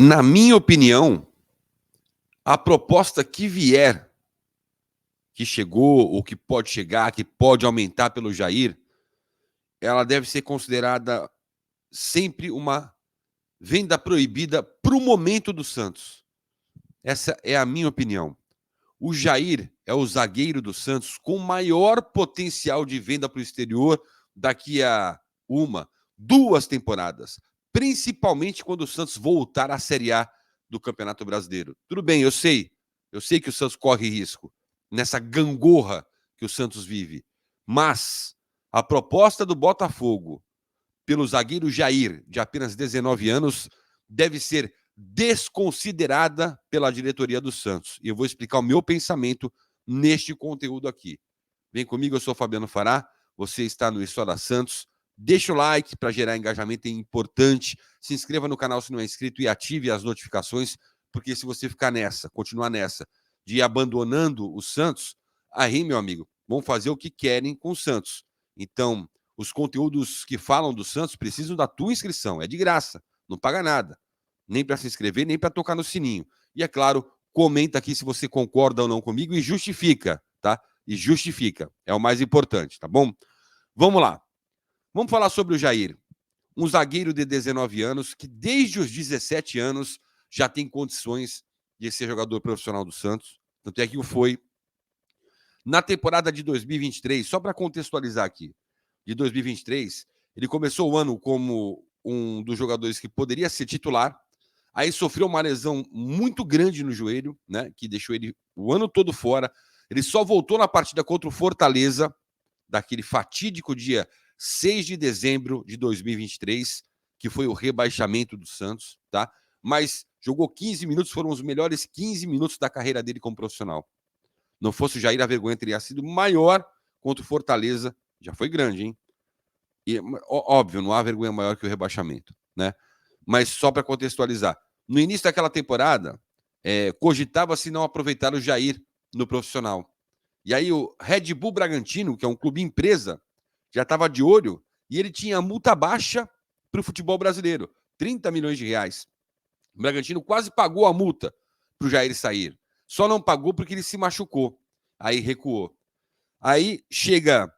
Na minha opinião, a proposta que vier, que chegou, ou que pode chegar, que pode aumentar pelo Jair, ela deve ser considerada sempre uma venda proibida para o momento do Santos. Essa é a minha opinião. O Jair é o zagueiro do Santos com maior potencial de venda para o exterior daqui a duas temporadas. Principalmente quando o Santos voltar à Série A do Campeonato Brasileiro. Tudo bem, eu sei que o Santos corre risco nessa gangorra que o Santos vive. Mas a proposta do Botafogo pelo zagueiro Jair, de apenas 19 anos, deve ser desconsiderada pela diretoria do Santos. E eu vou explicar o meu pensamento neste conteúdo aqui. Vem comigo, eu sou Fabiano Fará, você está no História Santos. Deixa o like para gerar engajamento, é importante. Se inscreva no canal se não é inscrito e ative as notificações, porque se você ficar nessa, continuar nessa, de ir abandonando o Santos, aí, meu amigo, vão fazer o que querem com o Santos. Então, os conteúdos que falam do Santos precisam da tua inscrição, é de graça, não paga nada. Nem para se inscrever, nem para tocar no sininho. E é claro, comenta aqui se você concorda ou não comigo e justifica, tá? E justifica, é o mais importante, tá bom? Vamos lá. Vamos falar sobre o Jair. Um zagueiro de 19 anos que desde os 17 anos já tem condições de ser jogador profissional do Santos. Tanto é que o foi na temporada de 2023, só para contextualizar aqui, de 2023, ele começou o ano como um dos jogadores que poderia ser titular, aí sofreu uma lesão muito grande no joelho, né, que deixou ele o ano todo fora. Ele só voltou na partida contra o Fortaleza, daquele fatídico dia 6 de dezembro de 2023, que foi o rebaixamento do Santos, tá? Mas jogou 15 minutos, foram os melhores 15 minutos da carreira dele como profissional. Não fosse o Jair, a vergonha teria sido maior contra o Fortaleza. Já foi grande, hein? E, óbvio, não há vergonha maior que o rebaixamento, né? Mas só para contextualizar, no início daquela temporada, cogitava-se não aproveitar o Jair no profissional. E aí o Red Bull Bragantino, que é um clube empresa, já estava de olho e ele tinha multa baixa para o futebol brasileiro, 30 milhões de reais. O Bragantino quase pagou a multa para o Jair sair. Só não pagou porque ele se machucou. Aí recuou. Aí chega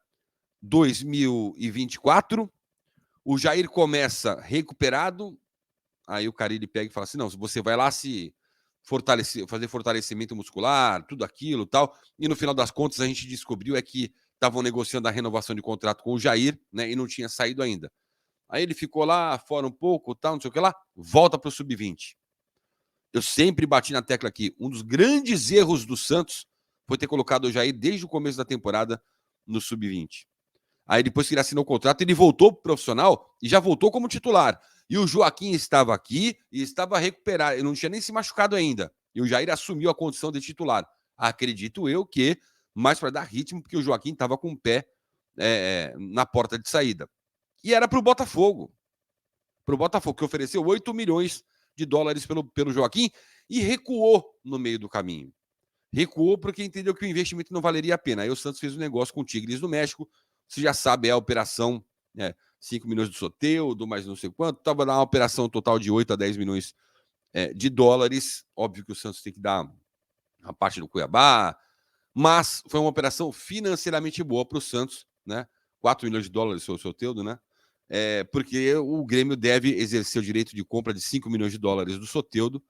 2024, o Jair começa recuperado. Aí o Carille pega e fala assim: não, você vai lá se fortalecer, fazer fortalecimento muscular, tudo aquilo tal. E no final das contas, a gente descobriu que estavam negociando a renovação de contrato com o Jair, né? E não tinha saído ainda. Aí ele ficou lá fora um pouco, tal, não sei o que lá, volta para o sub-20. Eu sempre bati na tecla aqui. Um dos grandes erros do Santos foi ter colocado o Jair desde o começo da temporada no sub-20. Aí depois que ele assinou o contrato, ele voltou pro profissional e já voltou como titular. E o Joaquim estava aqui e estava recuperado. Ele não tinha nem se machucado ainda. E o Jair assumiu a condição de titular. Acredito eu que mais para dar ritmo, porque o Joaquim estava com o pé na porta de saída. E era para o Botafogo. Para o Botafogo, que ofereceu 8 milhões de dólares pelo Joaquim e recuou no meio do caminho. Recuou porque entendeu que o investimento não valeria a pena. Aí o Santos fez um negócio com o Tigres do México. Você já sabe, é a operação 5 milhões do Soteldo, mais não sei quanto. Estava na operação total de 8 a 10 milhões de dólares. Óbvio que o Santos tem que dar a parte do Cuiabá, mas foi uma operação financeiramente boa para o Santos, né? 4 milhões de dólares foi o Soteldo, né? Porque o Grêmio deve exercer o direito de compra de 5 milhões de dólares do Soteldo,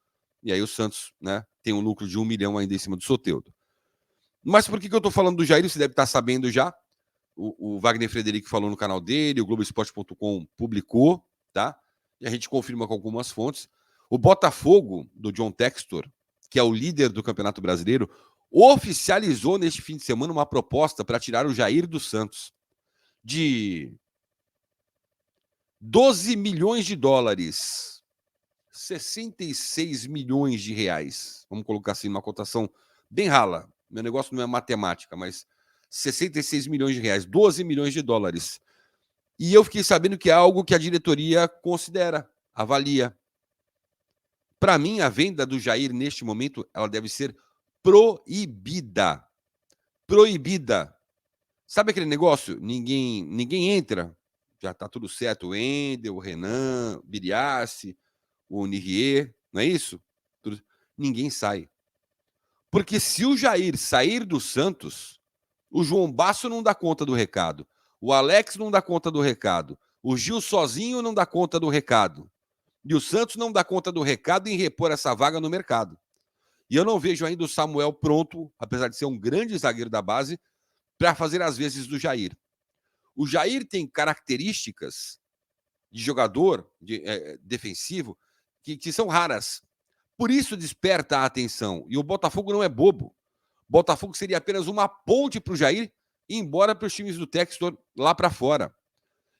e aí o Santos, né, tem um lucro de 1 milhão ainda em cima do Soteldo. Mas por que eu estou falando do Jair? Você deve estar sabendo já. O Wagner Frederico falou no canal dele, o Globoesporte.com publicou, tá? E a gente confirma com algumas fontes. O Botafogo, do John Textor, que é o líder do Campeonato Brasileiro, oficializou neste fim de semana uma proposta para tirar o Jair do Santos de 12 milhões de dólares, 66 milhões de reais. Vamos colocar assim, uma cotação bem rala. Meu negócio não é matemática, mas 66 milhões de reais, 12 milhões de dólares. E eu fiquei sabendo que é algo que a diretoria considera, avalia. Para mim, a venda do Jair neste momento, ela deve ser proibida. Proibida. Sabe aquele negócio? Ninguém entra. Já está tudo certo. O Wendel, o Renan, o Biriassi, o Nirier. Não é isso? Ninguém sai. Porque se o Jair sair do Santos, o João Basso não dá conta do recado. O Alex não dá conta do recado. O Gil sozinho não dá conta do recado. E o Santos não dá conta do recado em repor essa vaga no mercado. E eu não vejo ainda o Samuel pronto, apesar de ser um grande zagueiro da base, para fazer as vezes do Jair. O Jair tem características de jogador defensivo que são raras. Por isso desperta a atenção. E o Botafogo não é bobo. Botafogo seria apenas uma ponte para o Jair ir embora para os times do Textor lá para fora.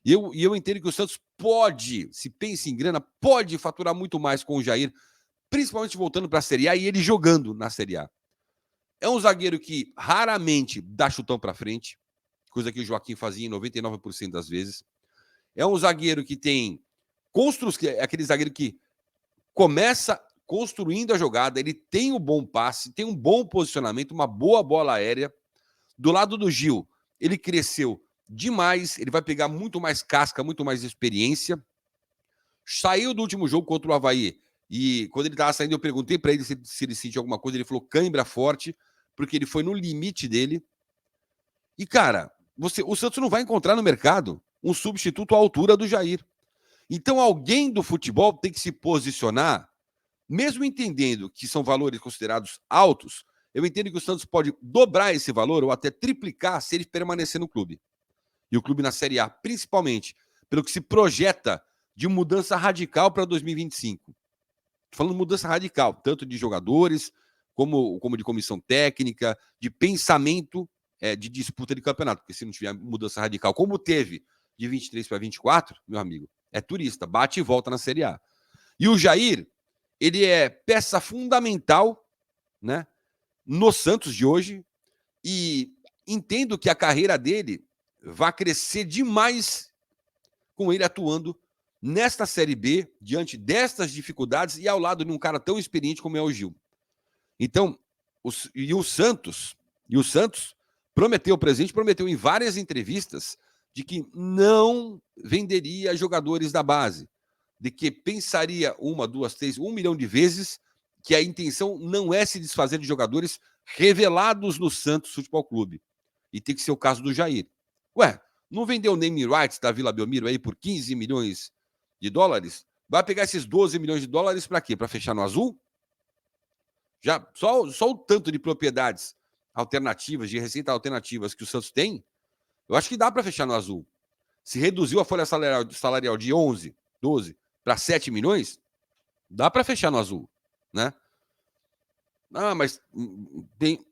E eu entendo que o Santos pode, se pensa em grana, pode faturar muito mais com o Jair, principalmente voltando para a Série A e ele jogando na Série A. É um zagueiro que raramente dá chutão para frente, coisa que o Joaquim fazia em 99% das vezes. É um zagueiro que tem é aquele zagueiro que começa construindo a jogada, ele tem um bom passe, tem um bom posicionamento, uma boa bola aérea. Do lado do Gil, ele cresceu demais, ele vai pegar muito mais casca, muito mais experiência. Saiu do último jogo contra o Avaí, e quando ele estava saindo, eu perguntei para ele se ele sentiu alguma coisa, ele falou cãibra forte, porque ele foi no limite dele. E, cara, o Santos não vai encontrar no mercado um substituto à altura do Jair. Então, alguém do futebol tem que se posicionar, mesmo entendendo que são valores considerados altos, eu entendo que o Santos pode dobrar esse valor ou até triplicar se ele permanecer no clube. E o clube na Série A, principalmente, pelo que se projeta de mudança radical para 2025. Estou falando de mudança radical, tanto de jogadores, como de comissão técnica, de pensamento de disputa de campeonato. Porque se não tiver mudança radical, como teve de 23 para 24, meu amigo, é turista, bate e volta na Série A. E o Jair, ele é peça fundamental, né, no Santos de hoje, e entendo que a carreira dele vai crescer demais com ele atuando nesta Série B, diante destas dificuldades e ao lado de um cara tão experiente como é o Gil. Então, o Santos prometeu em várias entrevistas de que não venderia jogadores da base, de que pensaria 1, 2, 3, 1 milhão de vezes que a intenção não é se desfazer de jogadores revelados no Santos Futebol Clube. E tem que ser o caso do Jair. Ué, não vendeu o name rights da Vila Belmiro aí por 15 milhões de dólares? Vai pegar esses 12 milhões de dólares para quê? Para fechar no azul? Já só o tanto de propriedades alternativas, de receita alternativas que o Santos tem, eu acho que dá para fechar no azul. Se reduziu a folha salarial de 11, 12 para 7 milhões, dá para fechar no azul, né? Ah, mas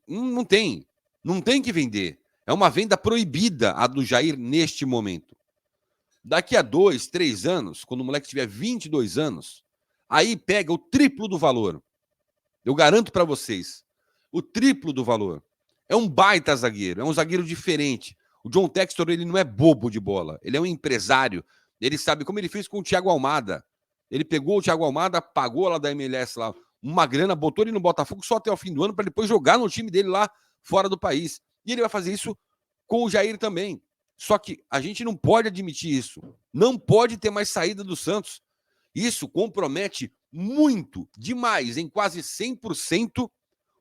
não tem. Não tem que vender. É uma venda proibida a do Jair neste momento. Daqui a 2, 3 anos, quando o moleque tiver 22 anos, aí pega o triplo do valor. Eu garanto para vocês. O triplo do valor. É um baita zagueiro. É um zagueiro diferente. O John Textor, ele não é bobo de bola. Ele é um empresário. Ele sabe como ele fez com o Thiago Almada. Ele pegou o Thiago Almada, pagou lá da MLS lá uma grana, botou ele no Botafogo só até o fim do ano para depois jogar no time dele lá fora do país. E ele vai fazer isso com o Jair também. Só que a gente não pode admitir isso. Não pode ter mais saída do Santos. Isso compromete muito, demais, em quase 100%,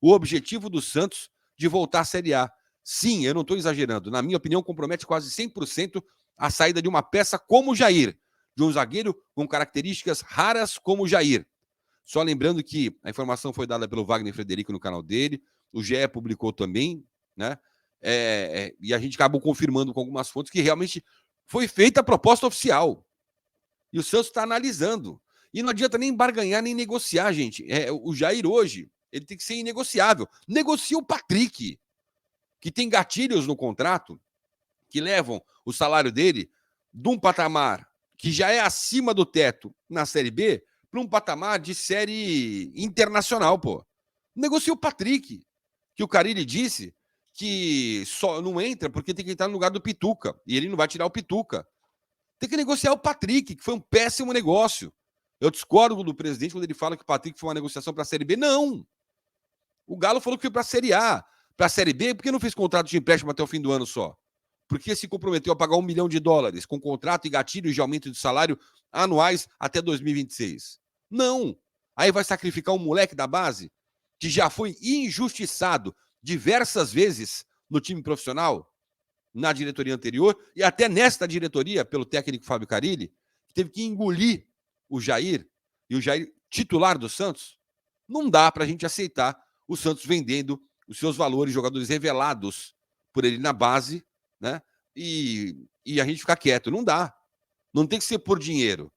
o objetivo do Santos de voltar à Série A. Sim, eu não estou exagerando. Na minha opinião, compromete quase 100% a saída de uma peça como o Jair, de um zagueiro com características raras como o Jair. Só lembrando que a informação foi dada pelo Wagner Frederico no canal dele, o GE publicou também, né? E a gente acabou confirmando com algumas fontes que realmente foi feita a proposta oficial. E o Santos está analisando. E não adianta nem barganhar, nem negociar, gente. O Jair hoje, ele tem que ser inegociável. Negocia o Patrick, que tem gatilhos no contrato que levam o salário dele de um patamar que já é acima do teto na Série B para um patamar de série internacional, pô. Negocia o Patrick, que o Carille disse que só não entra porque tem que entrar no lugar do Pituca. E ele não vai tirar o Pituca. Tem que negociar o Patrick, que foi um péssimo negócio. Eu discordo do presidente quando ele fala que o Patrick foi uma negociação para a Série B. Não! O Galo falou que foi para a Série A. Para a Série B, por que não fez contrato de empréstimo até o fim do ano só? Porque se comprometeu a pagar $1 milhão com contrato e gatilhos de aumento de salário anuais até 2026. Não! Aí vai sacrificar um moleque da base que já foi injustiçado diversas vezes no time profissional, na diretoria anterior, e até nesta diretoria, pelo técnico Fábio Carille, que teve que engolir o Jair, e o Jair titular do Santos. Não dá para a gente aceitar o Santos vendendo os seus valores, jogadores revelados por ele na base, né? E a gente ficar quieto. Não dá. Não tem que ser por dinheiro.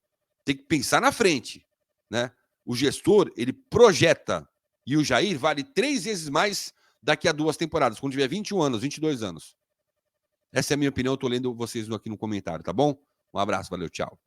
Tem que pensar na frente, né? O gestor, ele projeta. E o Jair vale 3 vezes mais daqui a 2 temporadas, quando tiver 21 anos, 22 anos. Essa é a minha opinião. Eu tô lendo vocês aqui no comentário, tá bom? Um abraço, valeu, tchau.